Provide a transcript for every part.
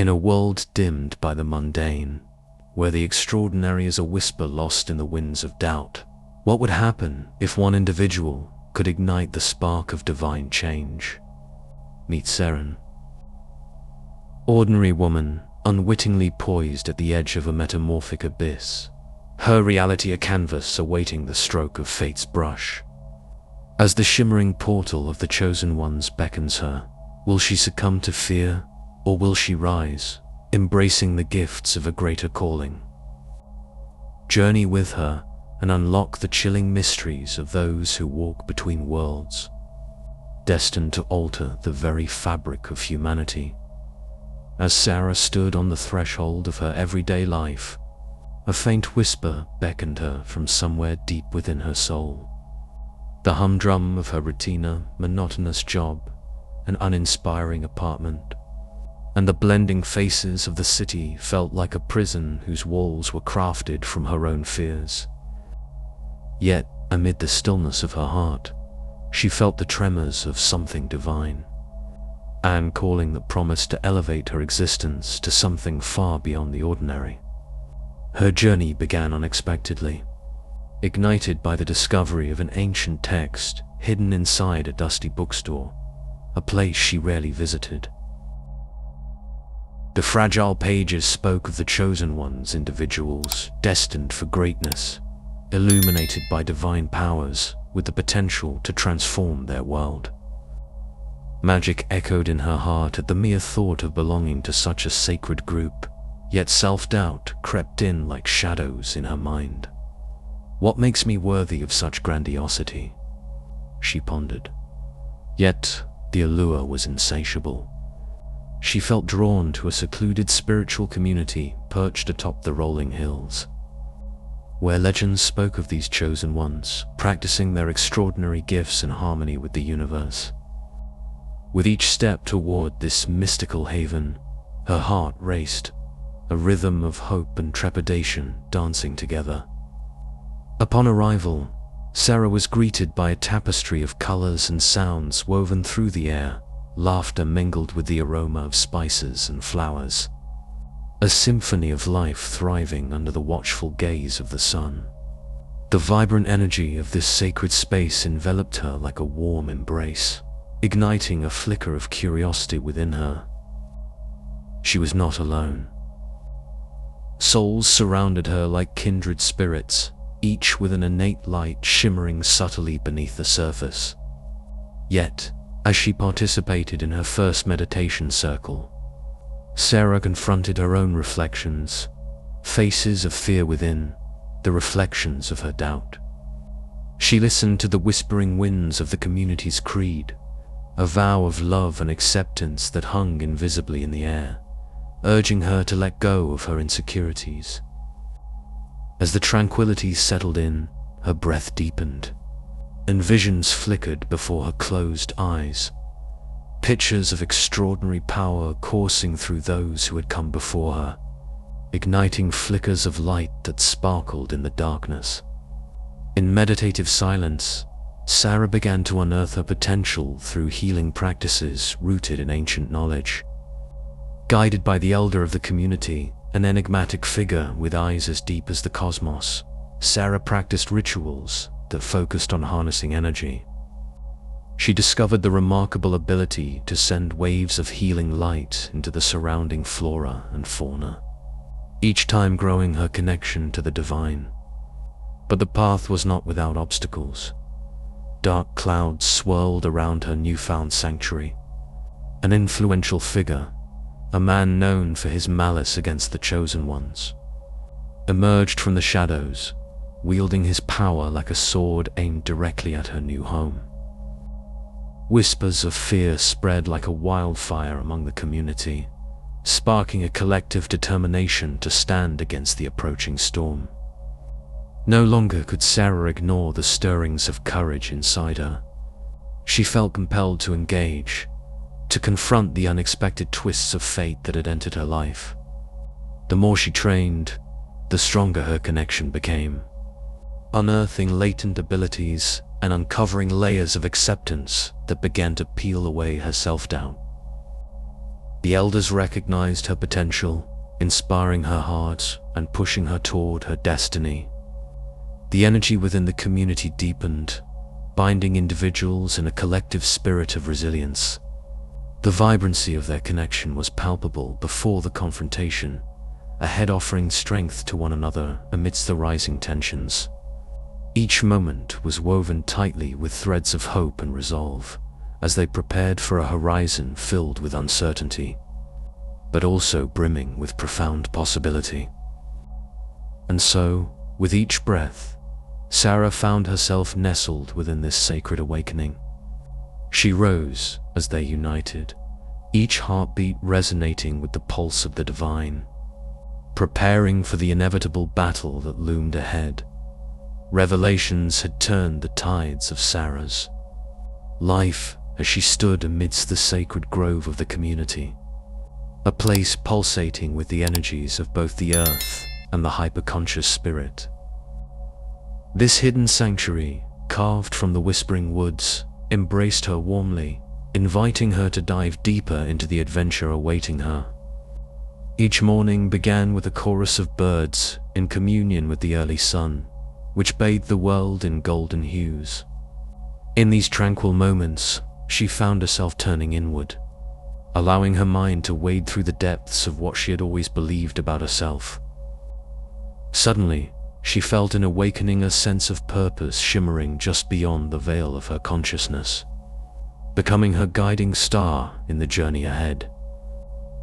In a world dimmed by the mundane, where the extraordinary is a whisper lost in the winds of doubt, what would happen if one individual could ignite the spark of divine change? Meet Seren. Ordinary woman, unwittingly poised at the edge of a metamorphic abyss, her reality a canvas awaiting the stroke of fate's brush. As the shimmering portal of the Chosen Ones beckons her, will she succumb to fear, or will she rise, embracing the gifts of a greater calling? Journey with her and unlock the chilling mysteries of those who walk between worlds, destined to alter the very fabric of humanity. As Sarah stood on the threshold of her everyday life, a faint whisper beckoned her from somewhere deep within her soul. The humdrum of her routine, monotonous job, an uninspiring apartment, and the blending faces of the city felt like a prison whose walls were crafted from her own fears. Yet, amid the stillness of her heart, she felt the tremors of something divine, an calling that promised to elevate her existence to something far beyond the ordinary. Her journey began unexpectedly, ignited by the discovery of an ancient text hidden inside a dusty bookstore, a place she rarely visited. The fragile pages spoke of the Chosen Ones, individuals destined for greatness, illuminated by divine powers with the potential to transform their world. Magic echoed in her heart at the mere thought of belonging to such a sacred group, yet self-doubt crept in like shadows in her mind. What makes me worthy of such grandiosity? She pondered. Yet the allure was insatiable. She felt drawn to a secluded spiritual community perched atop the rolling hills, where legends spoke of these chosen ones, practicing their extraordinary gifts in harmony with the universe. With each step toward this mystical haven, her heart raced, a rhythm of hope and trepidation dancing together. Upon arrival, Sarah was greeted by a tapestry of colors and sounds woven through the air, laughter mingled with the aroma of spices and flowers. A symphony of life thriving under the watchful gaze of the sun. The vibrant energy of this sacred space enveloped her like a warm embrace, igniting a flicker of curiosity within her. She was not alone. Souls surrounded her like kindred spirits, each with an innate light shimmering subtly beneath the surface. Yet, as she participated in her first meditation circle, Sarah confronted her own reflections, faces of fear within, the reflections of her doubt. She listened to the whispering winds of the community's creed, a vow of love and acceptance that hung invisibly in the air, urging her to let go of her insecurities. As the tranquility settled in, her breath deepened, and visions flickered before her closed eyes. Pictures of extraordinary power coursing through those who had come before her, igniting flickers of light that sparkled in the darkness. In meditative silence, Sarah began to unearth her potential through healing practices rooted in ancient knowledge. Guided by the elder of the community, an enigmatic figure with eyes as deep as the cosmos, Sarah practiced rituals that focused on harnessing energy. She discovered the remarkable ability to send waves of healing light into the surrounding flora and fauna, each time growing her connection to the divine. But the path was not without obstacles. Dark clouds swirled around her newfound sanctuary. An influential figure, a man known for his malice against the Chosen Ones, emerged from the shadows, wielding his power like a sword aimed directly at her new home. Whispers of fear spread like a wildfire among the community, sparking a collective determination to stand against the approaching storm. No longer could Sarah ignore the stirrings of courage inside her. She felt compelled to engage, to confront the unexpected twists of fate that had entered her life. The more she trained, the stronger her connection became, unearthing latent abilities and uncovering layers of acceptance that began to peel away her self-doubt. The elders recognized her potential, inspiring her heart and pushing her toward her destiny. The energy within the community deepened, binding individuals in a collective spirit of resilience. The vibrancy of their connection was palpable before the confrontation, ahead offering strength to one another amidst the rising tensions. Each moment was woven tightly with threads of hope and resolve, as they prepared for a horizon filled with uncertainty, but also brimming with profound possibility. And so, with each breath, Sarah found herself nestled within this sacred awakening. She rose as they united, each heartbeat resonating with the pulse of the divine, preparing for the inevitable battle that loomed ahead. Revelations had turned the tides of Sarah's life as she stood amidst the sacred grove of the community, a place pulsating with the energies of both the earth and the hyperconscious spirit. This hidden sanctuary, carved from the whispering woods, embraced her warmly, inviting her to dive deeper into the adventure awaiting her. Each morning began with a chorus of birds in communion with the early sun, which bathed the world in golden hues. In these tranquil moments, she found herself turning inward, allowing her mind to wade through the depths of what she had always believed about herself. Suddenly, she felt an awakening, a sense of purpose shimmering just beyond the veil of her consciousness, becoming her guiding star in the journey ahead.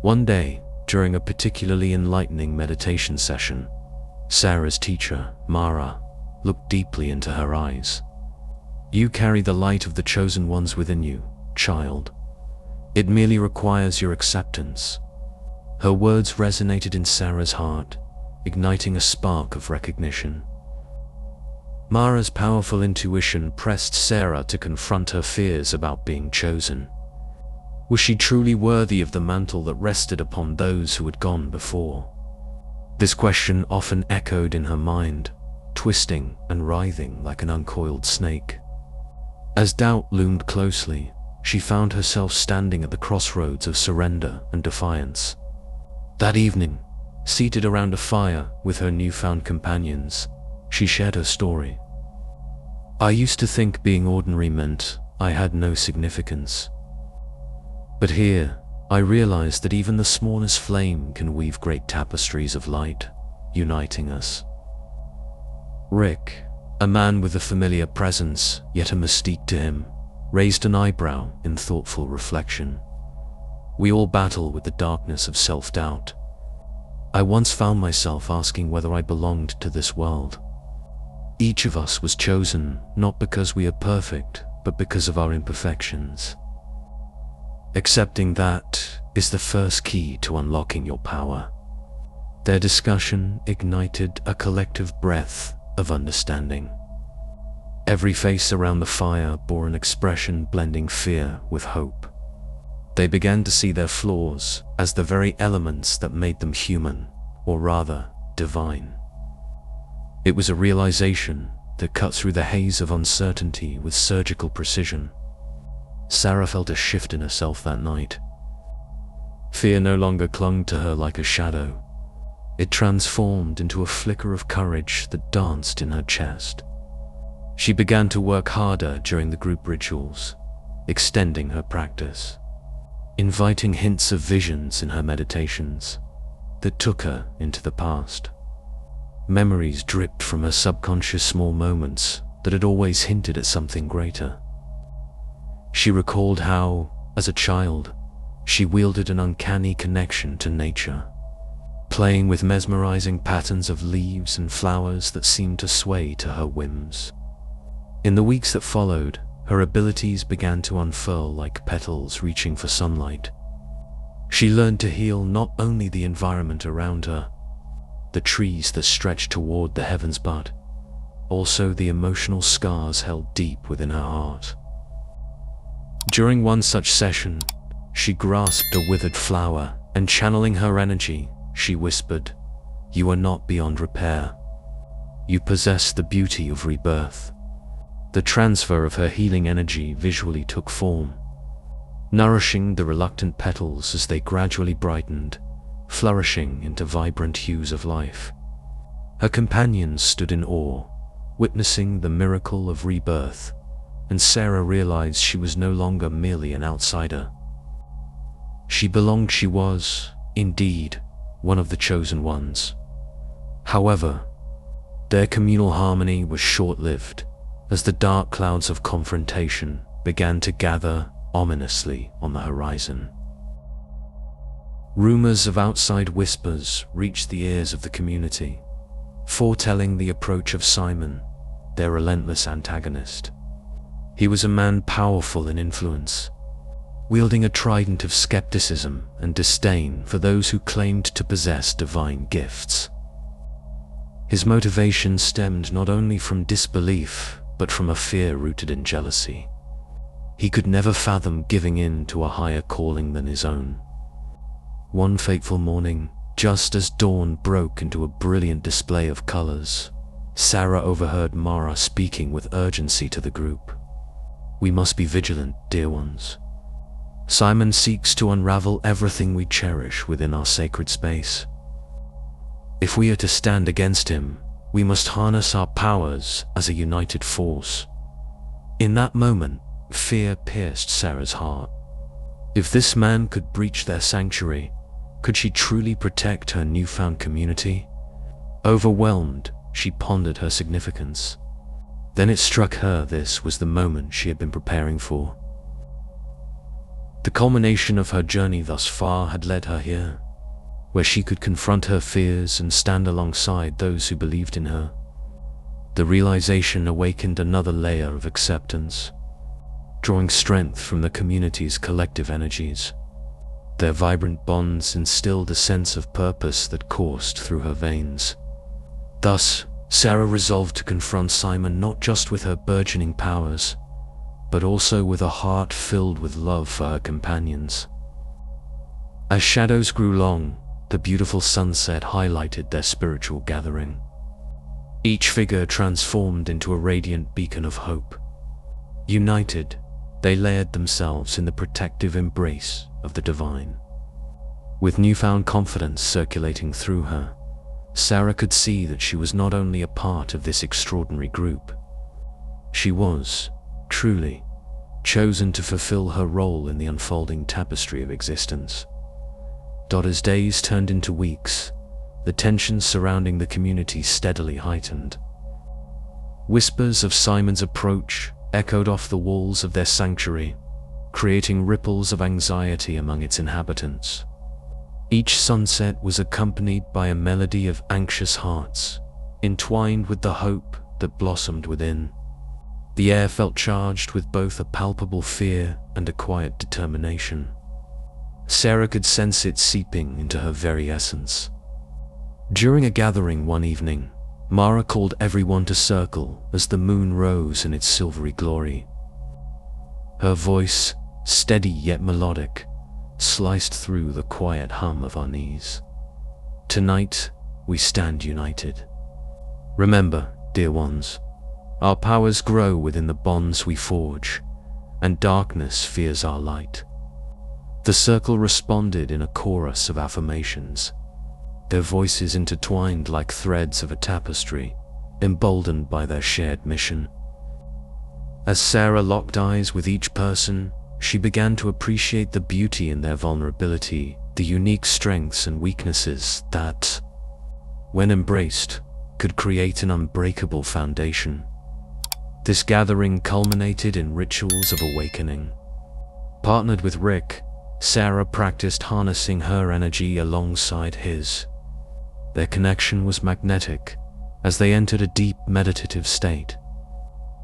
One day, during a particularly enlightening meditation session, Sarah's teacher, Mara, looked deeply into her eyes. "You carry the light of the chosen ones within you, child. It merely requires your acceptance." Her words resonated in Sarah's heart, igniting a spark of recognition. Mara's powerful intuition pressed Sarah to confront her fears about being chosen. Was she truly worthy of the mantle that rested upon those who had gone before? This question often echoed in her mind, twisting and writhing like an uncoiled snake. As doubt loomed closely, she found herself standing at the crossroads of surrender and defiance. That evening, seated around a fire with her newfound companions, she shared her story. "I used to think being ordinary meant I had no significance. But here, I realized that even the smallest flame can weave great tapestries of light, uniting us." Rick, a man with a familiar presence, yet a mystique to him, raised an eyebrow in thoughtful reflection. "We all battle with the darkness of self-doubt. I once found myself asking whether I belonged to this world. Each of us was chosen not because we are perfect, but because of our imperfections. Accepting that is the first key to unlocking your power." Their discussion ignited a collective breath of understanding. Every face around the fire bore an expression blending fear with hope. They began to see their flaws as the very elements that made them human, or rather, divine. It was a realization that cut through the haze of uncertainty with surgical precision. Sarah felt a shift in herself that night. Fear no longer clung to her like a shadow. It transformed into a flicker of courage that danced in her chest. She began to work harder during the group rituals, extending her practice, inviting hints of visions in her meditations that took her into the past. Memories dripped from her subconscious, small moments that had always hinted at something greater. She recalled how, as a child, she wielded an uncanny connection to nature, playing with mesmerizing patterns of leaves and flowers that seemed to sway to her whims. In the weeks that followed, her abilities began to unfurl like petals reaching for sunlight. She learned to heal not only the environment around her, the trees that stretched toward the heavens, but also the emotional scars held deep within her heart. During one such session, she grasped a withered flower and, channeling her energy, she whispered, "You are not beyond repair. You possess the beauty of rebirth." The transfer of her healing energy visually took form. nourishing the reluctant petals as they gradually brightened, flourishing into vibrant hues of life. Her companions stood in awe, witnessing the miracle of rebirth, and Sarah realized she was no longer merely an outsider. She belonged, she was, indeed, one of the chosen ones. However, their communal harmony was short-lived, as the dark clouds of confrontation began to gather ominously on the horizon. Rumors of outside whispers reached the ears of the community, foretelling the approach of Simon, their relentless antagonist. He was a man powerful in influence, wielding a trident of skepticism and disdain for those who claimed to possess divine gifts. His motivation stemmed not only from disbelief, but from a fear rooted in jealousy. He could never fathom giving in to a higher calling than his own. One fateful morning, just as dawn broke into a brilliant display of colors, Sarah overheard Mara speaking with urgency to the group. "We must be vigilant, dear ones. Simon seeks to unravel everything we cherish within our sacred space. If we are to stand against him, we must harness our powers as a united force." In that moment, fear pierced Sarah's heart. If this man could breach their sanctuary, could she truly protect her newfound community? Overwhelmed, she pondered her significance. Then it struck her this was the moment she had been preparing for. The culmination of her journey thus far had led her here, where she could confront her fears and stand alongside those who believed in her. The realization awakened another layer of acceptance, drawing strength from the community's collective energies. Their vibrant bonds instilled a sense of purpose that coursed through her veins. Thus, Sarah resolved to confront Simon not just with her burgeoning powers, but also with a heart filled with love for her companions. As shadows grew long, the beautiful sunset highlighted their spiritual gathering. Each figure transformed into a radiant beacon of hope. United, they layered themselves in the protective embrace of the divine. With newfound confidence circulating through her, Sarah could see that she was not only a part of this extraordinary group, she was, truly, chosen to fulfill her role in the unfolding tapestry of existence. As days turned into weeks, the tensions surrounding the community steadily heightened. Whispers of Simon's approach echoed off the walls of their sanctuary, creating ripples of anxiety among its inhabitants. Each sunset was accompanied by a melody of anxious hearts, entwined with the hope that blossomed within. The air felt charged with both a palpable fear and a quiet determination. Sarah could sense it seeping into her very essence. During a gathering one evening, Mara called everyone to circle as the moon rose in its silvery glory. Her voice, steady yet melodic, sliced through the quiet hum of our knees. "Tonight, we stand united. Remember, dear ones, our powers grow within the bonds we forge, and darkness fears our light." The circle responded in a chorus of affirmations, their voices intertwined like threads of a tapestry, emboldened by their shared mission. As Sarah locked eyes with each person, she began to appreciate the beauty in their vulnerability, the unique strengths and weaknesses that, when embraced, could create an unbreakable foundation. This gathering culminated in rituals of awakening. Partnered with Rick, Sarah practiced harnessing her energy alongside his. Their connection was magnetic. As they entered a deep meditative state,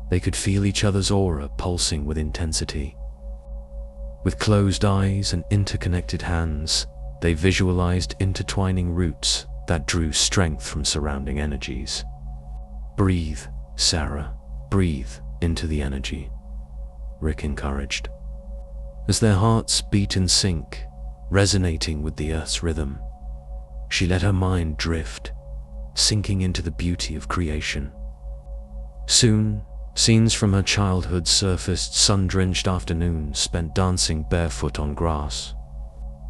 they could feel each other's aura pulsing with intensity. With closed eyes and interconnected hands, they visualized intertwining roots that drew strength from surrounding energies. "Breathe, Sarah, breathe into the energy," Rick encouraged. As their hearts beat in sync, resonating with the earth's rhythm, she let her mind drift, sinking into the beauty of creation. Soon, Scenes from her childhood surfaced, sun-drenched afternoons spent dancing barefoot on grass,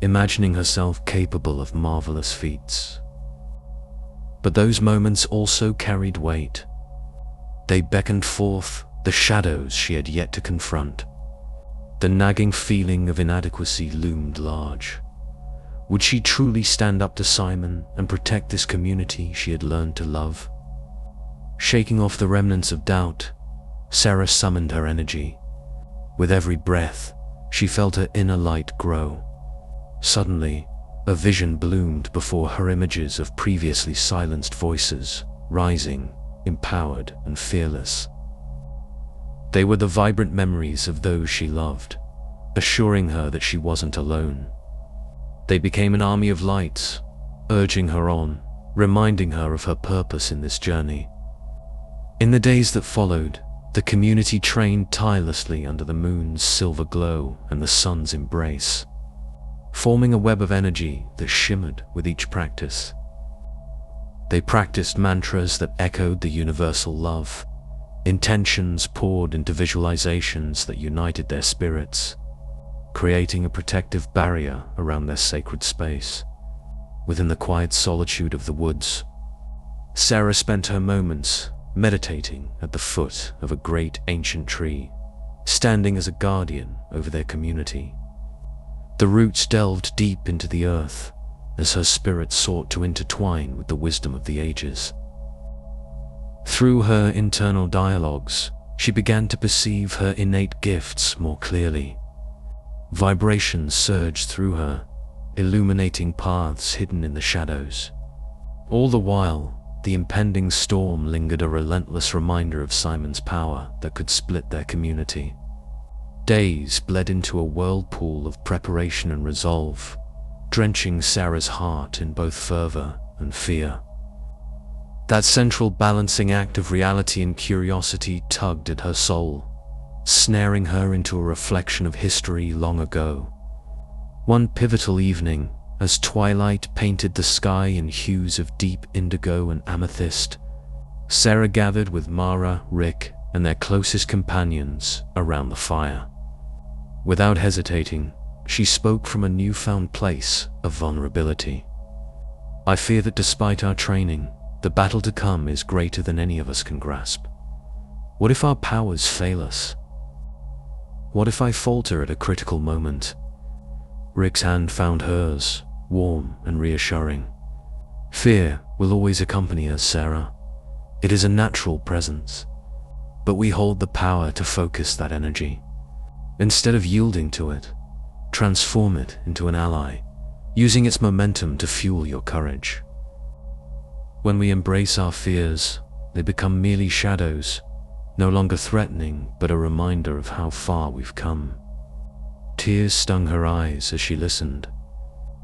imagining herself capable of marvelous feats. But those moments also carried weight. They beckoned forth the shadows she had yet to confront. The nagging feeling of inadequacy loomed large. Would she truly stand up to Simon and protect this community she had learned to love? Shaking off the remnants of doubt, Sarah summoned her energy. With every breath, she felt her inner light grow. Suddenly, a vision bloomed before her, images of previously silenced voices, rising, empowered and fearless. They were the vibrant memories of those she loved, assuring her that she wasn't alone. They became an army of lights, urging her on, reminding her of her purpose in this journey. In the days that followed, the community trained tirelessly under the moon's silver glow and the sun's embrace, forming a web of energy that shimmered with each practice. They practiced mantras that echoed the universal love, intentions poured into visualizations that united their spirits, creating a protective barrier around their sacred space. Within the quiet solitude of the woods, Sarah spent her moments meditating at the foot of a great ancient tree, standing as a guardian over their community. The roots delved deep into the earth as her spirit sought to intertwine with the wisdom of the ages. Through her internal dialogues, she began to perceive her innate gifts more clearly. Vibrations surged through her, illuminating paths hidden in the shadows. All the while, the impending storm lingered, a relentless reminder of Simon's power that could split their community. Days bled into a whirlpool of preparation and resolve, drenching Sarah's heart in both fervor and fear. That central balancing act of reality and curiosity tugged at her soul, snaring her into a reflection of history long ago. One pivotal evening, as twilight painted the sky in hues of deep indigo and amethyst, Sarah gathered with Mara, Rick, and their closest companions around the fire. Without hesitating, she spoke from a newfound place of vulnerability. "I fear that despite our training, the battle to come is greater than any of us can grasp. What if our powers fail us? What if I falter at a critical moment?" Rick's hand found hers, warm and reassuring. "Fear will always accompany us, Sarah. It is a natural presence. But we hold the power to focus that energy. Instead of yielding to it, transform it into an ally, using its momentum to fuel your courage. When we embrace our fears, they become merely shadows, no longer threatening, but a reminder of how far we've come." Tears stung her eyes as she listened,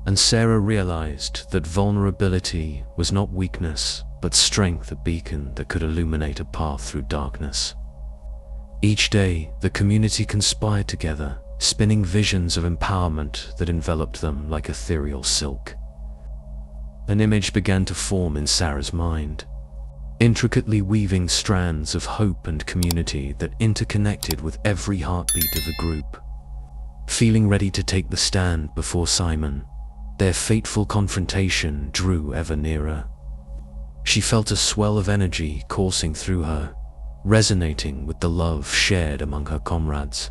and Sarah realized that vulnerability was not weakness, but strength, a beacon that could illuminate a path through darkness. Each day, the community conspired together, spinning visions of empowerment that enveloped them like ethereal silk. An image began to form in Sarah's mind, intricately weaving strands of hope and community that interconnected with every heartbeat of the group. Feeling ready to take the stand before Simon, their fateful confrontation drew ever nearer. She felt a swell of energy coursing through her, resonating with the love shared among her comrades.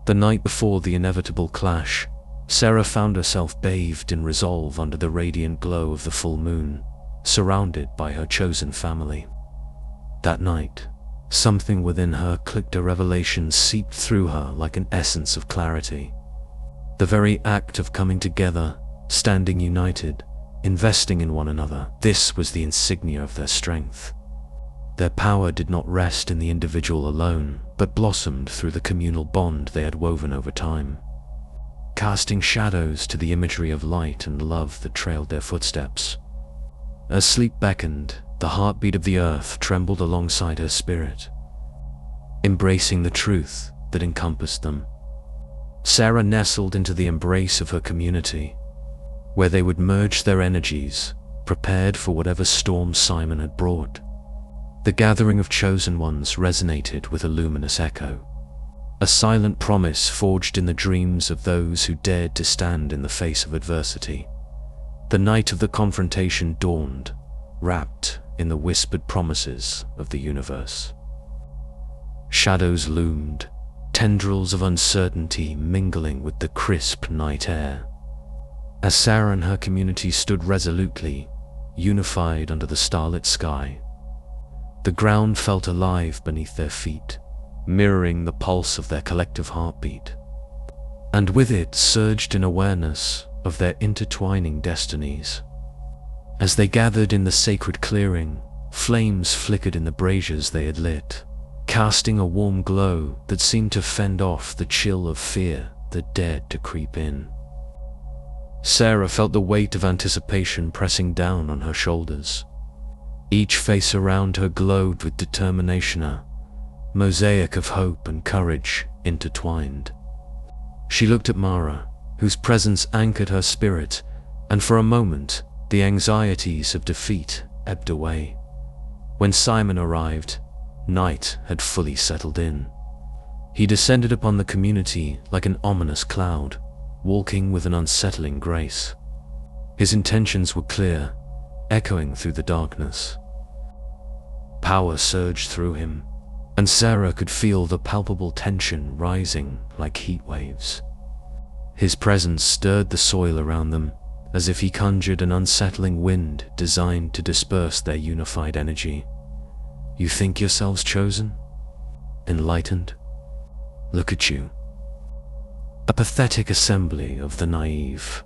The night before the inevitable clash, Sarah found herself bathed in resolve under the radiant glow of the full moon, surrounded by her chosen family. That night, something within her clicked, a revelation seeped through her like an essence of clarity. The very act of coming together, standing united, investing in one another, this was the insignia of their strength. Their power did not rest in the individual alone, but blossomed through the communal bond they had woven over time, casting shadows to the imagery of light and love that trailed their footsteps. As sleep beckoned, the heartbeat of the earth trembled alongside her spirit, embracing the truth that encompassed them. Sarah nestled into the embrace of her community, where they would merge their energies, prepared for whatever storm Simon had brought. The gathering of chosen ones resonated with a luminous echo, a silent promise forged in the dreams of those who dared to stand in the face of adversity. The night of the confrontation dawned, wrapped in the whispered promises of the universe. Shadows loomed, tendrils of uncertainty mingling with the crisp night air. As Sarah and her community stood resolutely, unified under the starlit sky, the ground felt alive beneath their feet, mirroring the pulse of their collective heartbeat. And with it surged an awareness of their intertwining destinies. As they gathered in the sacred clearing, flames flickered in the braziers they had lit, casting a warm glow that seemed to fend off the chill of fear that dared to creep in. Sarah felt the weight of anticipation pressing down on her shoulders. Each face around her glowed with determination, a mosaic of hope and courage intertwined. She looked at Mara, whose presence anchored her spirit, and for a moment, the anxieties of defeat ebbed away. When Simon arrived, night had fully settled in. He descended upon the community like an ominous cloud, walking with an unsettling grace. His intentions were clear, echoing through the darkness. Power surged through him, and Sarah could feel the palpable tension rising like heat waves. His presence stirred the soil around them, as if he conjured an unsettling wind designed to disperse their unified energy. You think yourselves chosen? Enlightened? Look at you. A pathetic assembly of the naive.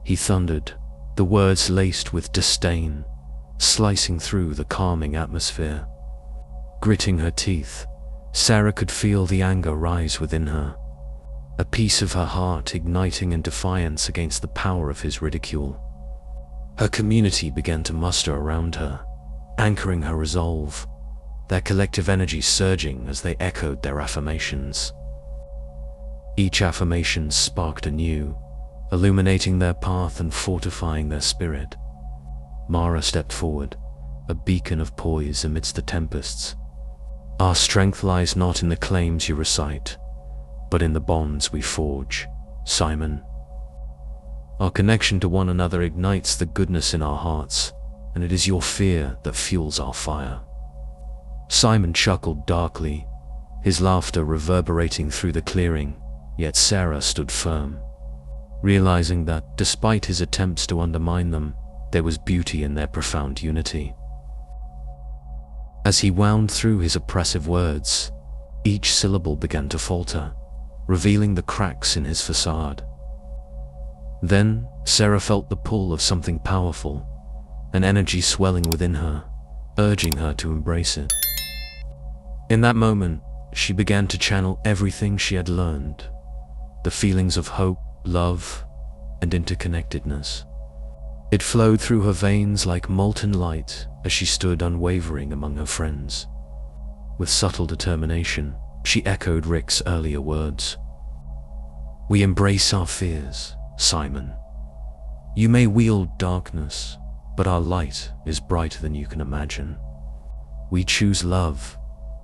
He thundered, the words laced with disdain, slicing through the calming atmosphere. Gritting her teeth, Sarah could feel the anger rise within her, a piece of her heart igniting in defiance against the power of his ridicule. Her community began to muster around her, anchoring her resolve, their collective energy surging as they echoed their affirmations. Each affirmation sparked anew, illuminating their path and fortifying their spirit. Mara stepped forward, a beacon of poise amidst the tempests. Our strength lies not in the claims you recite, but in the bonds we forge, Simon. Our connection to one another ignites the goodness in our hearts, and it is your fear that fuels our fire. Simon chuckled darkly, his laughter reverberating through the clearing, yet Sarah stood firm, realizing that, despite his attempts to undermine them, there was beauty in their profound unity. As he wound through his oppressive words, each syllable began to falter, revealing the cracks in his facade. Then, Sarah felt the pull of something powerful, an energy swelling within her, urging her to embrace it. In that moment, she began to channel everything she had learned, the feelings of hope, love, and interconnectedness. It flowed through her veins like molten light as she stood unwavering among her friends. With subtle determination, she echoed Rick's earlier words. We embrace our fears, Simon. You may wield darkness, but our light is brighter than you can imagine. We choose love,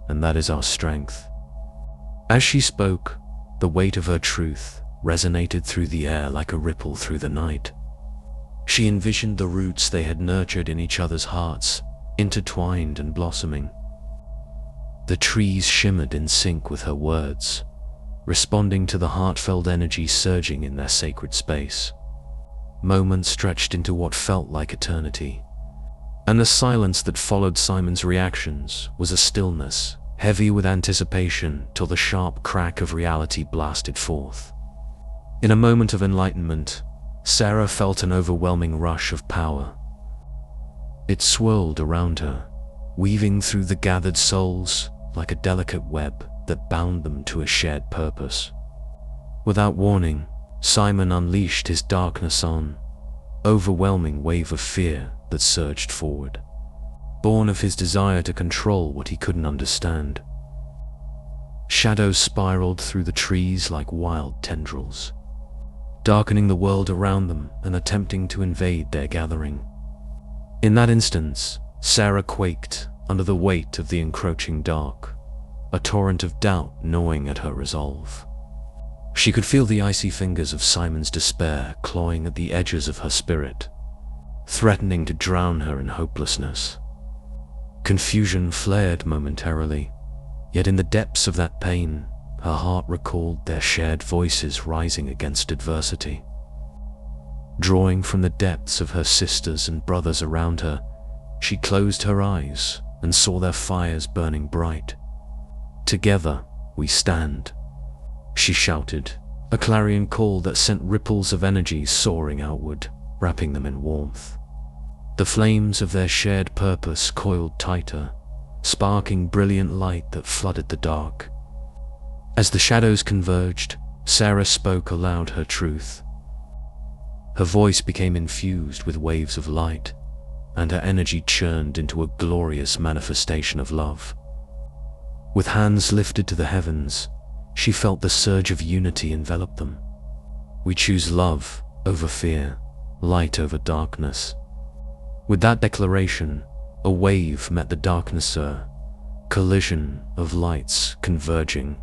and that is our strength. As she spoke, the weight of her truth resonated through the air like a ripple through the night. She envisioned the roots they had nurtured in each other's hearts, intertwined and blossoming. The trees shimmered in sync with her words, responding to the heartfelt energy surging in their sacred space. Moments stretched into what felt like eternity, and the silence that followed Simon's reactions was a stillness, heavy with anticipation till the sharp crack of reality blasted forth. In a moment of enlightenment, Sarah felt an overwhelming rush of power. It swirled around her, weaving through the gathered souls like a delicate web that bound them to a shared purpose. Without warning, Simon unleashed his darkness on, overwhelming wave of fear that surged forward, born of his desire to control what he couldn't understand. Shadows spiraled through the trees like wild tendrils, darkening the world around them and attempting to invade their gathering. In that instance, Sarah quaked under the weight of the encroaching dark, a torrent of doubt gnawing at her resolve. She could feel the icy fingers of Simon's despair clawing at the edges of her spirit, threatening to drown her in hopelessness. Confusion flared momentarily, yet in the depths of that pain, her heart recalled their shared voices rising against adversity. Drawing from the depths of her sisters and brothers around her, she closed her eyes and saw their fires burning bright. "Together we stand," she shouted, a clarion call that sent ripples of energy soaring outward, wrapping them in warmth. The flames of their shared purpose coiled tighter, sparking brilliant light that flooded the dark. As the shadows converged, Sarah spoke aloud her truth. Her voice became infused with waves of light, and her energy churned into a glorious manifestation of love. With hands lifted to the heavens, she felt the surge of unity envelop them. "We choose love over fear, light over darkness." With that declaration, a wave met the darkness, a collision of lights converging.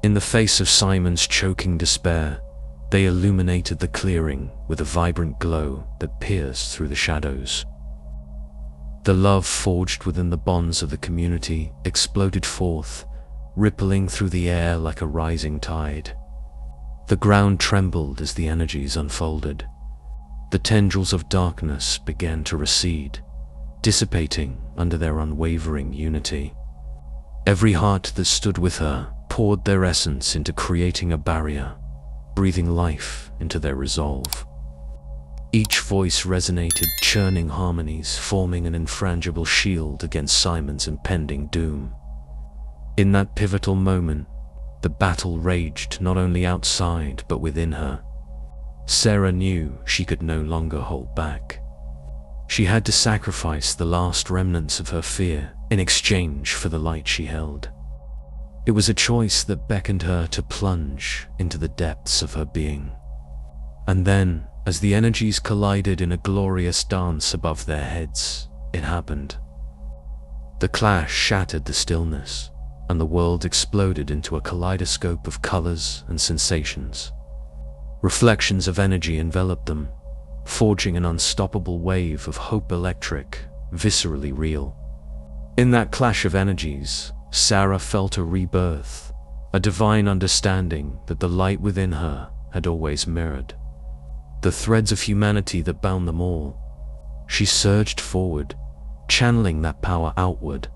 In the face of Simon's choking despair, they illuminated the clearing with a vibrant glow that pierced through the shadows. The love forged within the bonds of the community exploded forth, rippling through the air like a rising tide. The ground trembled as the energies unfolded. The tendrils of darkness began to recede, dissipating under their unwavering unity. Every heart that stood with her poured their essence into creating a barrier, breathing life into their resolve. Each voice resonated, churning harmonies, forming an infrangible shield against Simon's impending doom. In that pivotal moment, the battle raged not only outside but within her. Sarah knew she could no longer hold back. She had to sacrifice the last remnants of her fear in exchange for the light she held. It was a choice that beckoned her to plunge into the depths of her being. And then, as the energies collided in a glorious dance above their heads, it happened. The clash shattered the stillness, and the world exploded into a kaleidoscope of colors and sensations. Reflections of energy enveloped them, forging an unstoppable wave of hope, electric, viscerally real. In that clash of energies, Sarah felt a rebirth, a divine understanding that the light within her had always mirrored. The threads of humanity that bound them all. She surged forward, channeling that power outward.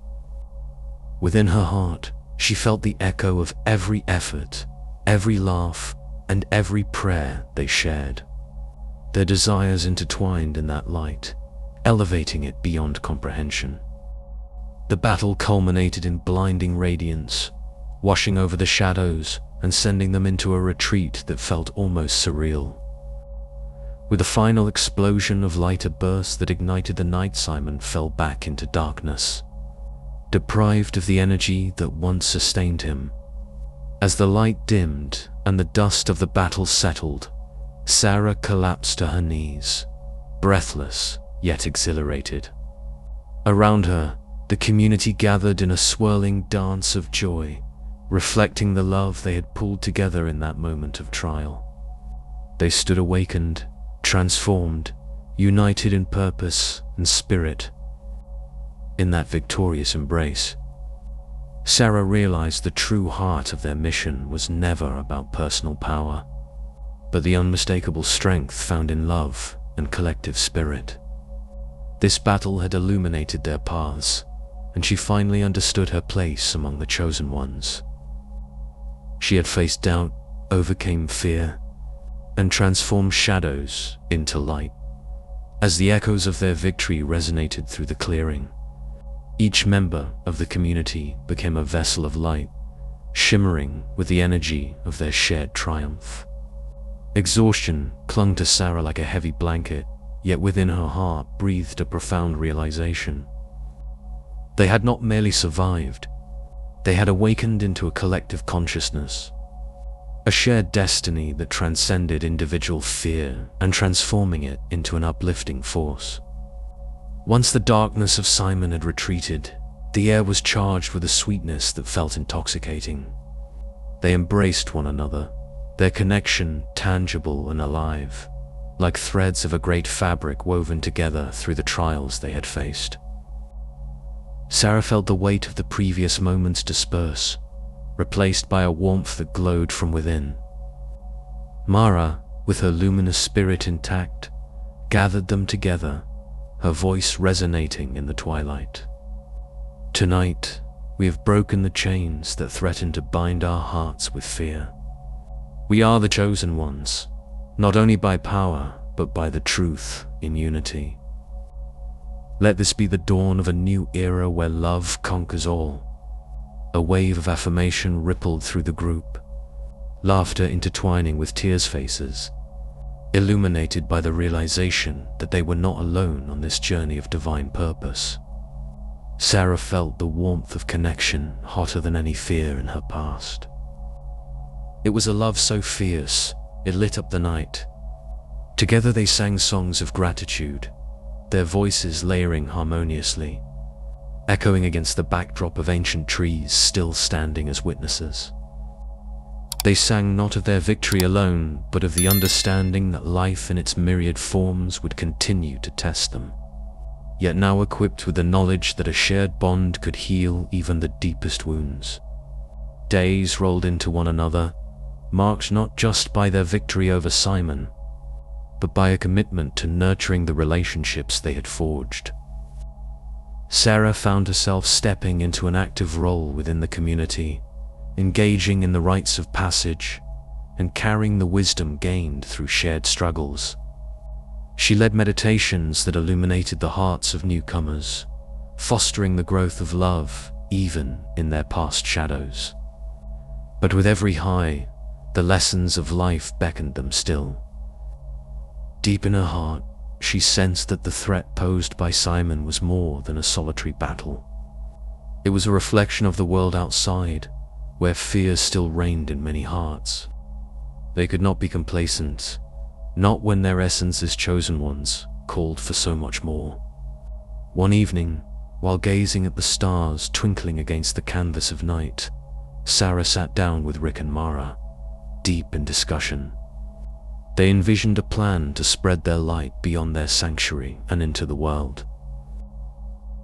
Within her heart, she felt the echo of every effort, every laugh, and every prayer they shared. Their desires intertwined in that light, elevating it beyond comprehension. The battle culminated in blinding radiance, washing over the shadows and sending them into a retreat that felt almost surreal. With a final explosion of lighter bursts that ignited the night, Simon fell back into darkness, deprived of the energy that once sustained him. As the light dimmed and the dust of the battle settled, Sarah collapsed to her knees, breathless yet exhilarated. Around her, the community gathered in a swirling dance of joy, reflecting the love they had pulled together in that moment of trial. They stood awakened, transformed, united in purpose and spirit. In that victorious embrace, Sarah realized the true heart of their mission was never about personal power, but the unmistakable strength found in love and collective spirit. This battle had illuminated their paths, and she finally understood her place among the chosen ones. She had faced doubt, overcame fear, and transformed shadows into light. As the echoes of their victory resonated through the clearing, each member of the community became a vessel of light, shimmering with the energy of their shared triumph. Exhaustion clung to Sarah like a heavy blanket, yet within her heart breathed a profound realization. They had not merely survived, they had awakened into a collective consciousness, a shared destiny that transcended individual fear and transforming it into an uplifting force. Once the darkness of Simon had retreated, the air was charged with a sweetness that felt intoxicating. They embraced one another, their connection tangible and alive, like threads of a great fabric woven together through the trials they had faced. Sarah felt the weight of the previous moments disperse, replaced by a warmth that glowed from within. Mara, with her luminous spirit intact, gathered them together, her voice resonating in the twilight. Tonight, we have broken the chains that threaten to bind our hearts with fear. We are the chosen ones, not only by power, but by the truth in unity. Let this be the dawn of a new era where love conquers all. A wave of affirmation rippled through the group, laughter intertwining with tears' faces, illuminated by the realization that they were not alone on this journey of divine purpose. Sarah felt the warmth of connection hotter than any fear in her past. It was a love so fierce, it lit up the night. Together they sang songs of gratitude, their voices layering harmoniously, echoing against the backdrop of ancient trees still standing as witnesses. They sang not of their victory alone, but of the understanding that life in its myriad forms would continue to test them, yet now equipped with the knowledge that a shared bond could heal even the deepest wounds. Days rolled into one another, marked not just by their victory over Simon, but by a commitment to nurturing the relationships they had forged. Sarah found herself stepping into an active role within the community, engaging in the rites of passage and carrying the wisdom gained through shared struggles. She led meditations that illuminated the hearts of newcomers, fostering the growth of love even in their past shadows. But with every high, the lessons of life beckoned them still. Deep in her heart, she sensed that the threat posed by Simon was more than a solitary battle. It was a reflection of the world outside, where fear still reigned in many hearts. They could not be complacent, not when their essence as chosen ones called for so much more. One evening, while gazing at the stars twinkling against the canvas of night, Sarah sat down with Rick and Mara, deep in discussion. They envisioned a plan to spread their light beyond their sanctuary and into the world.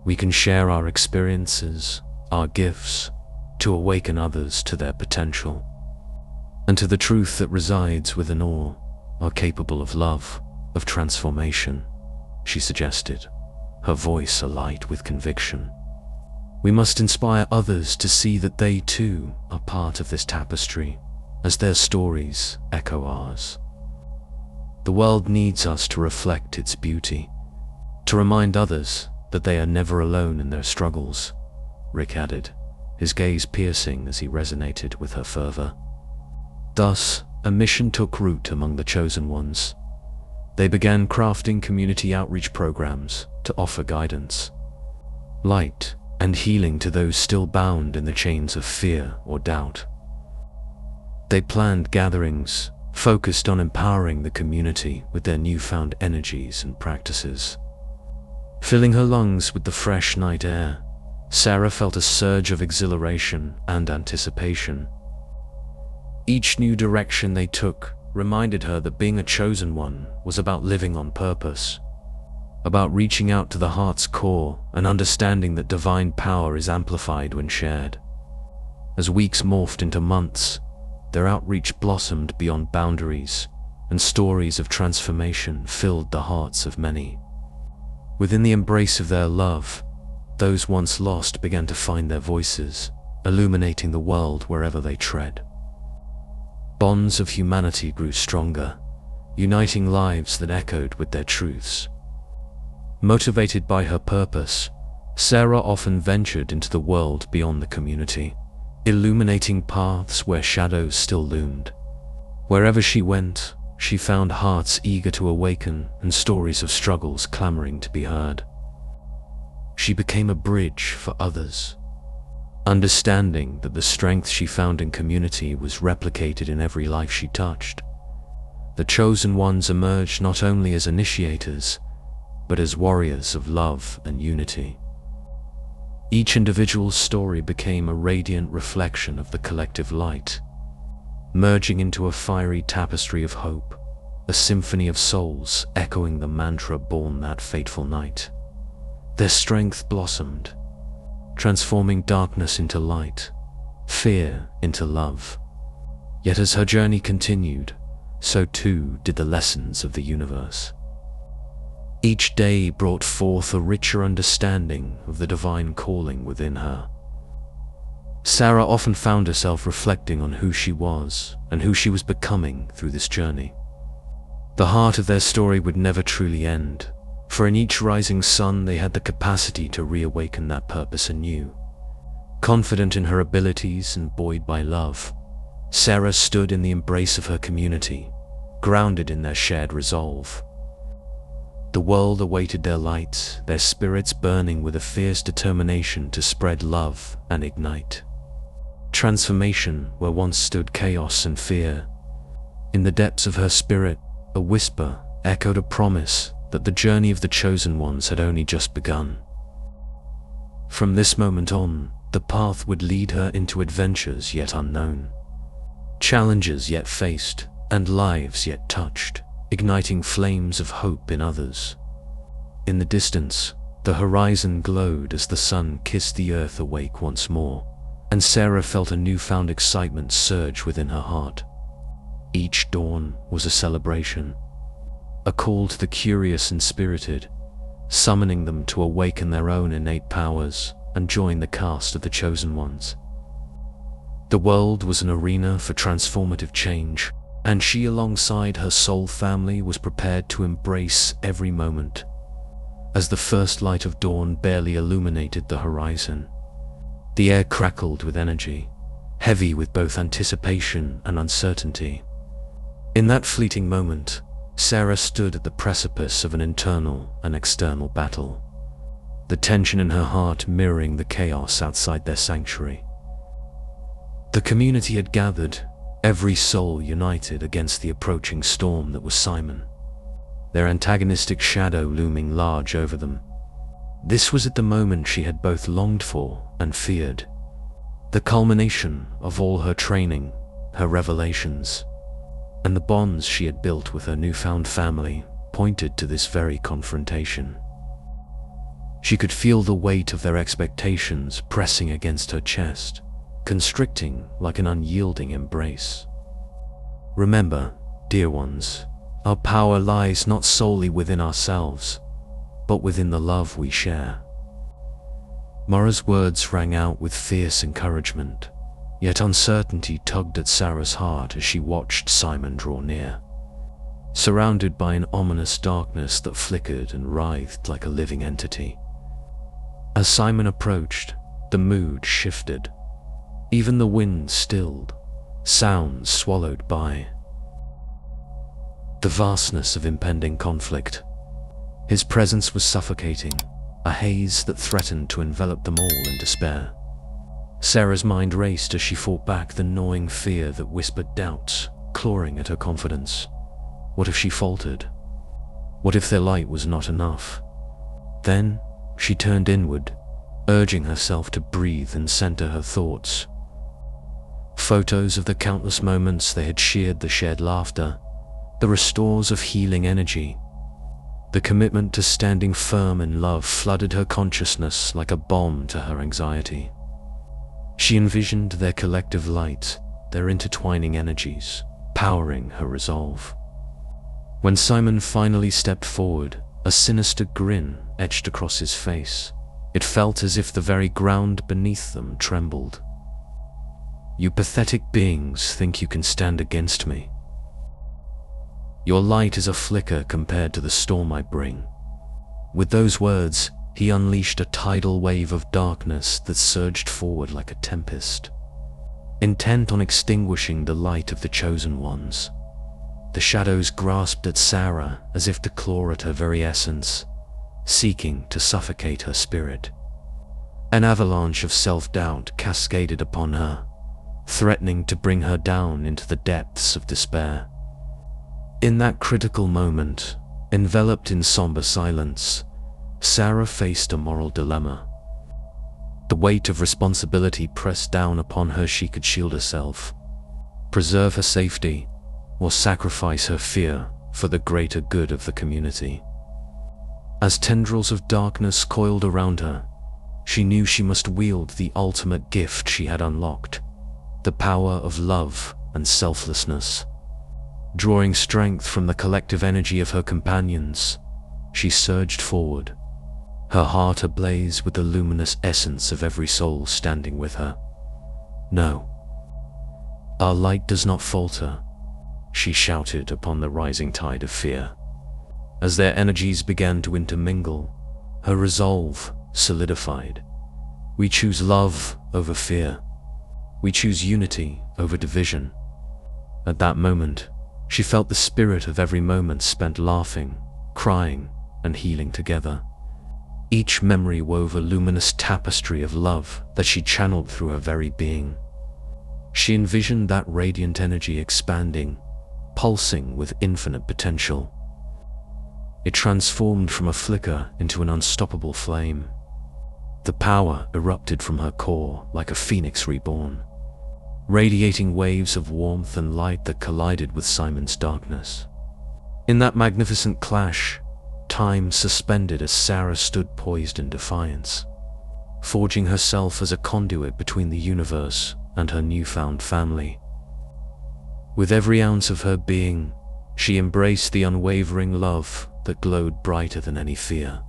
We can share our experiences, our gifts, to awaken others to their potential, and to the truth that resides within all, are capable of love, of transformation, she suggested, her voice alight with conviction. We must inspire others to see that they too are part of this tapestry, as their stories echo ours. The world needs us to reflect its beauty, to remind others that they are never alone in their struggles, Rick added, his gaze piercing as he resonated with her fervor. Thus, a mission took root among the chosen ones. They began crafting community outreach programs to offer guidance, light, and healing to those still bound in the chains of fear or doubt. They planned gatherings focused on empowering the community with their newfound energies and practices. Filling her lungs with the fresh night air, Sarah felt a surge of exhilaration and anticipation. Each new direction they took reminded her that being a chosen one was about living on purpose, about reaching out to the heart's core and understanding that divine power is amplified when shared. As weeks morphed into months, their outreach blossomed beyond boundaries, and stories of transformation filled the hearts of many. Within the embrace of their love, those once lost began to find their voices, illuminating the world wherever they tread. Bonds of humanity grew stronger, uniting lives that echoed with their truths. Motivated by her purpose, Sarah often ventured into the world beyond the community, illuminating paths where shadows still loomed. Wherever she went, she found hearts eager to awaken and stories of struggles clamoring to be heard. She became a bridge for others, understanding that the strength she found in community was replicated in every life she touched. The chosen ones emerged not only as initiators, but as warriors of love and unity. Each individual's story became a radiant reflection of the collective light, merging into a fiery tapestry of hope, a symphony of souls echoing the mantra born that fateful night. Their strength blossomed, transforming darkness into light, fear into love. Yet as her journey continued, so too did the lessons of the universe. Each day brought forth a richer understanding of the divine calling within her. Sarah often found herself reflecting on who she was and who she was becoming through this journey. The heart of their story would never truly end, for in each rising sun they had the capacity to reawaken that purpose anew. Confident in her abilities and buoyed by love, Sarah stood in the embrace of her community, grounded in their shared resolve. The world awaited their light, their spirits burning with a fierce determination to spread love and ignite transformation where once stood chaos and fear. In the depths of her spirit, a whisper echoed a promise that the journey of the chosen ones had only just begun. From this moment on, the path would lead her into adventures yet unknown, challenges yet faced, and lives yet touched, igniting flames of hope in others. In the distance, the horizon glowed as the sun kissed the earth awake once more, and Sarah felt a newfound excitement surge within her heart. Each dawn was a celebration, a call to the curious and spirited, summoning them to awaken their own innate powers and join the cast of the chosen ones. The world was an arena for transformative change, and she alongside her soul family was prepared to embrace every moment. As the first light of dawn barely illuminated the horizon, the air crackled with energy, heavy with both anticipation and uncertainty. In that fleeting moment, Sarah stood at the precipice of an internal and external battle, the tension in her heart mirroring the chaos outside their sanctuary. The community had gathered, every soul united against the approaching storm that was Simon, their antagonistic shadow looming large over them. This was at the moment she had both longed for and feared, the culmination of all her training, her revelations, and the bonds she had built with her newfound family pointed to this very confrontation. She could feel the weight of their expectations pressing against her chest, constricting like an unyielding embrace. Remember, dear ones, our power lies not solely within ourselves, but within the love we share. Mara's words rang out with fierce encouragement, yet uncertainty tugged at Sarah's heart as she watched Simon draw near, surrounded by an ominous darkness that flickered and writhed like a living entity. As Simon approached, the mood shifted. Even the wind stilled, sounds swallowed by the vastness of impending conflict. His presence was suffocating, a haze that threatened to envelop them all in despair. Sarah's mind raced as she fought back the gnawing fear that whispered doubts, clawing at her confidence. What if she faltered? What if their light was not enough? Then she turned inward, urging herself to breathe and center her thoughts. Photos of the countless moments they had shared, the shared laughter, the restores of healing energy, the commitment to standing firm in love flooded her consciousness like a balm to her anxiety. She envisioned their collective light, their intertwining energies, powering her resolve. When Simon finally stepped forward, a sinister grin etched across his face. It felt as if the very ground beneath them trembled. "You pathetic beings think you can stand against me. Your light is a flicker compared to the storm I bring." With those words, he unleashed a tidal wave of darkness that surged forward like a tempest, intent on extinguishing the light of the chosen ones. The shadows grasped at Sarah as if to claw at her very essence, seeking to suffocate her spirit. An avalanche of self-doubt cascaded upon her, threatening to bring her down into the depths of despair. In that critical moment, Enveloped in somber silence, Sarah faced a moral dilemma. The weight of responsibility pressed down upon her. She could shield herself, preserve her safety, or sacrifice her fear for the greater good of the community. As tendrils of darkness coiled around her, she knew she must wield the ultimate gift she had unlocked, the power of love and selflessness. Drawing strength from the collective energy of her companions, she surged forward, her heart ablaze with the luminous essence of every soul standing with her. "No, our light does not falter," she shouted upon the rising tide of fear. As their energies began to intermingle, her resolve solidified. "We choose love over fear. We choose unity over division." At that moment, she felt the spirit of every moment spent laughing, crying, and healing together. Each memory wove a luminous tapestry of love that she channeled through her very being. She envisioned that radiant energy expanding, pulsing with infinite potential. It transformed from a flicker into an unstoppable flame. The power erupted from her core like a phoenix reborn, radiating waves of warmth and light that collided with Simon's darkness. In that magnificent clash, time suspended as Sarah stood poised in defiance, forging herself as a conduit between the universe and her newfound family. With every ounce of her being, she embraced the unwavering love that glowed brighter than any fear,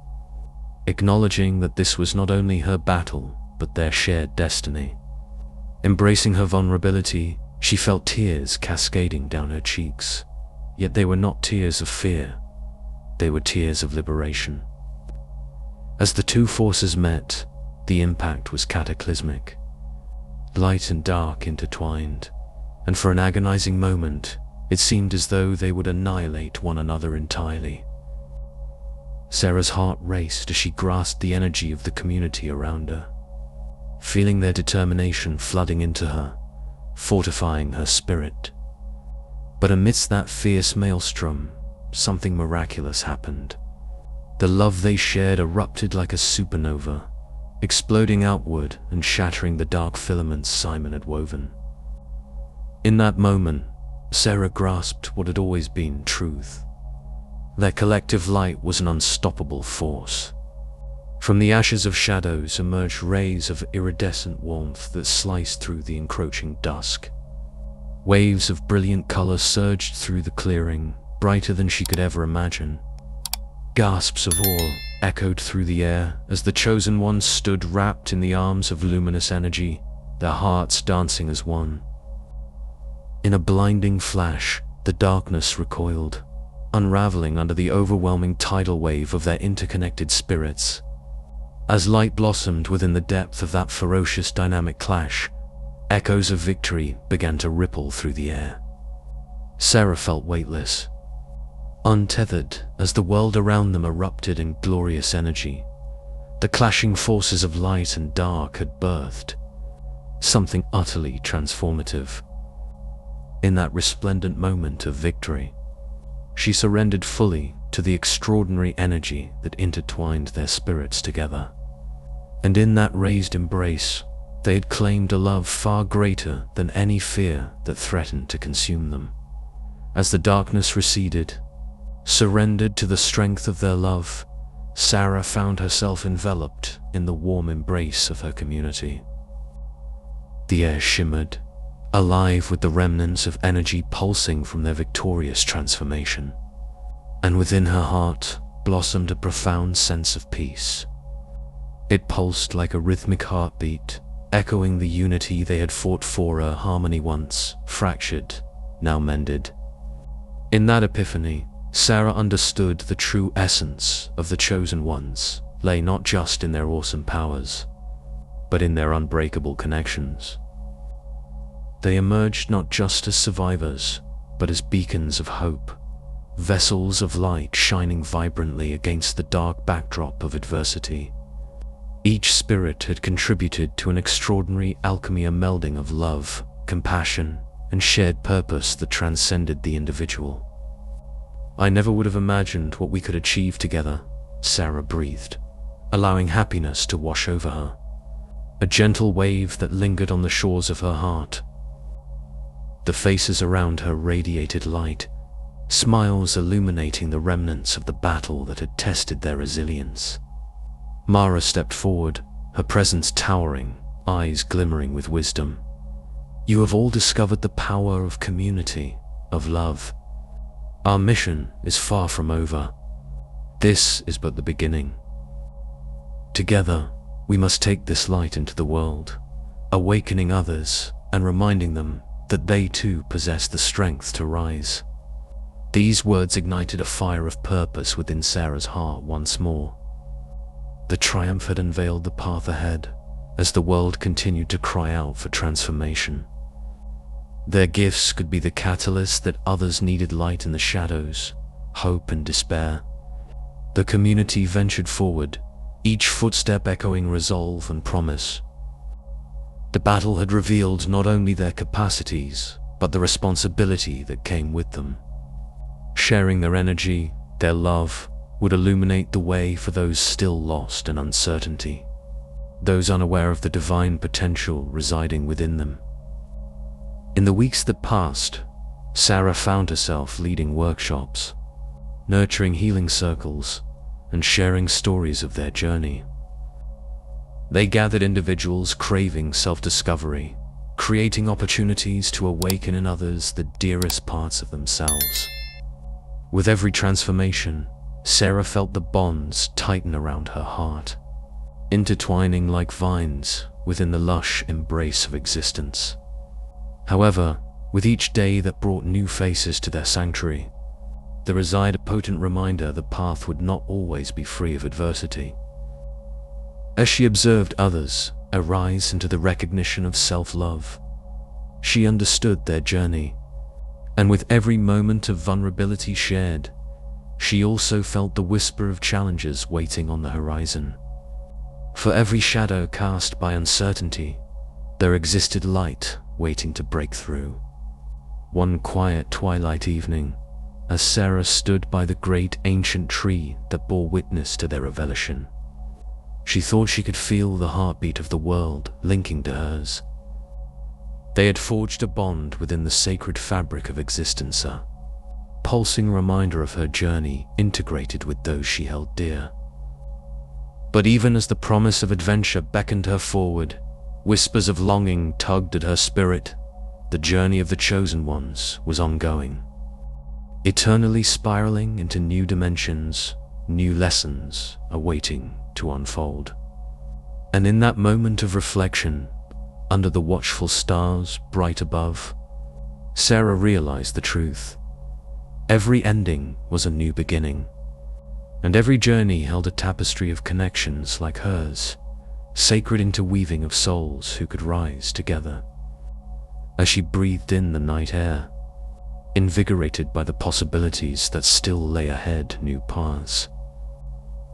acknowledging that this was not only her battle, but their shared destiny. Embracing her vulnerability, she felt tears cascading down her cheeks, yet they were not tears of fear. They were tears of liberation. As the two forces met, the impact was cataclysmic. Light and dark intertwined, and for an agonizing moment, it seemed as though they would annihilate one another entirely. Sarah's heart raced as she grasped the energy of the community around her, feeling their determination flooding into her, fortifying her spirit. But amidst that fierce maelstrom, something miraculous happened. The love they shared erupted like a supernova, exploding outward and shattering the dark filaments Simon had woven. In that moment, Sarah grasped what had always been truth. Their collective light was an unstoppable force. From the ashes of shadows emerged rays of iridescent warmth that sliced through the encroaching dusk. Waves of brilliant color surged through the clearing, brighter than she could ever imagine. Gasps of awe echoed through the air as the chosen ones stood wrapped in the arms of luminous energy, their hearts dancing as one. In a blinding flash, the darkness recoiled, unraveling under the overwhelming tidal wave of their interconnected spirits. As light blossomed within the depth of that ferocious dynamic clash, echoes of victory began to ripple through the air. Sarah felt weightless, untethered as the world around them erupted in glorious energy. The clashing forces of light and dark had birthed something utterly transformative. In that resplendent moment of victory, she surrendered fully to the extraordinary energy that intertwined their spirits together. And in that raised embrace, they had claimed a love far greater than any fear that threatened to consume them. As the darkness receded, surrendered to the strength of their love, Sarah found herself enveloped in the warm embrace of her community. The air shimmered, alive with the remnants of energy pulsing from their victorious transformation. And within her heart blossomed a profound sense of peace. It pulsed like a rhythmic heartbeat, echoing the unity they had fought for, a harmony once fractured, now mended. In that epiphany, Sarah understood the true essence of the chosen ones lay not just in their awesome powers, but in their unbreakable connections. They emerged not just as survivors, but as beacons of hope, vessels of light shining vibrantly against the dark backdrop of adversity. Each spirit had contributed to an extraordinary alchemy, a melding of love, compassion, and shared purpose that transcended the individual. I never would have imagined what we could achieve together, Sarah breathed, allowing happiness to wash over her. A gentle wave that lingered on the shores of her heart. The faces around her radiated light, smiles illuminating the remnants of the battle that had tested their resilience. Mara stepped forward, her presence towering, eyes glimmering with wisdom. You have all discovered the power of community, of love. Our mission is far from over. This is but the beginning. Together, we must take this light into the world, awakening others and reminding them that they too possess the strength to rise. These words ignited a fire of purpose within Sarah's heart once more. The triumph had unveiled the path ahead, as the world continued to cry out for transformation. Their gifts could be the catalyst that others needed: light in the shadows, hope and despair. The community ventured forward, each footstep echoing resolve and promise. The battle had revealed not only their capacities, but the responsibility that came with them. Sharing their energy, their love, would illuminate the way for those still lost in uncertainty, those unaware of the divine potential residing within them. In the weeks that passed, Sarah found herself leading workshops, nurturing healing circles, and sharing stories of their journey. They gathered individuals craving self-discovery, creating opportunities to awaken in others the dearest parts of themselves. With every transformation, Sarah felt the bonds tighten around her heart, intertwining like vines within the lush embrace of existence. However, with each day that brought new faces to their sanctuary, there resided a potent reminder the path would not always be free of adversity. As she observed others arise into the recognition of self-love, she understood their journey, and with every moment of vulnerability shared, she also felt the whisper of challenges waiting on the horizon. For every shadow cast by uncertainty, there existed light waiting to break through. One quiet twilight evening, as Sarah stood by the great ancient tree that bore witness to their revelation, she thought she could feel the heartbeat of the world linking to hers. They had forged a bond within the sacred fabric of existence, a pulsing reminder of her journey integrated with those she held dear. But even as the promise of adventure beckoned her forward, whispers of longing tugged at her spirit. The journey of the chosen ones was ongoing, eternally spiraling into new dimensions, new lessons awaiting to unfold. And in that moment of reflection, under the watchful stars bright above, Sarah realized the truth. Every ending was a new beginning, and every journey held a tapestry of connections like hers, sacred interweaving of souls who could rise together. As she breathed in the night air, invigorated by the possibilities that still lay ahead, new paths,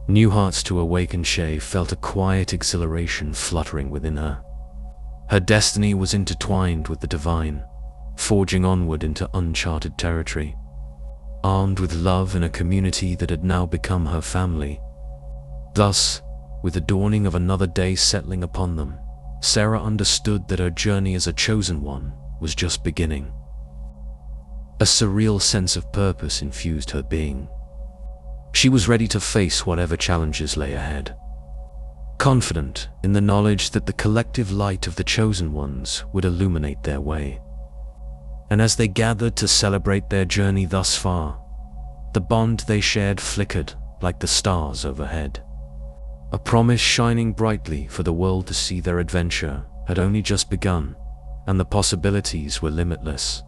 new hearts to awaken, she felt a quiet exhilaration fluttering within her. Her destiny was intertwined with the divine, forging onward into uncharted territory, armed with love in a community that had now become her family. Thus, with the dawning of another day settling upon them, Sarah understood that her journey as a chosen one was just beginning. A surreal sense of purpose infused her being. She was ready to face whatever challenges lay ahead, confident in the knowledge that the collective light of the chosen ones would illuminate their way. And as they gathered to celebrate their journey thus far, the bond they shared flickered like the stars overhead. A promise shining brightly for the world to see their adventure had only just begun, and the possibilities were limitless.